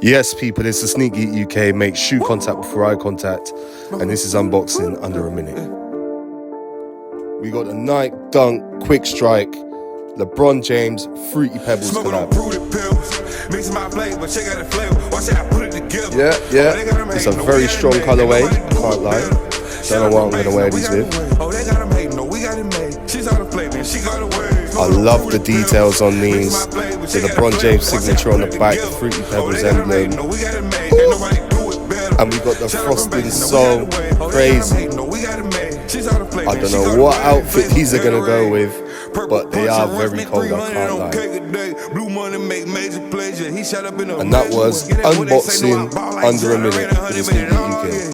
Yes, people, it's the Sneak Geek UK. Make shoe contact before eye contact. And this is unboxing under a minute. We got the Nike Dunk Quick Strike Lebron James Fruity Pebbles collab. Yeah. It's a very strong colorway. Can't lie. Don't know what I'm going to wear these with. I love the details on these. The LeBron James signature on the back, Fruity Pebbles emblem. And we got the frosting so crazy. I don't know what outfit these are going to go with, but they are very cold, I can't lie. And that was unboxing under a minute for the Sneak Geek UK.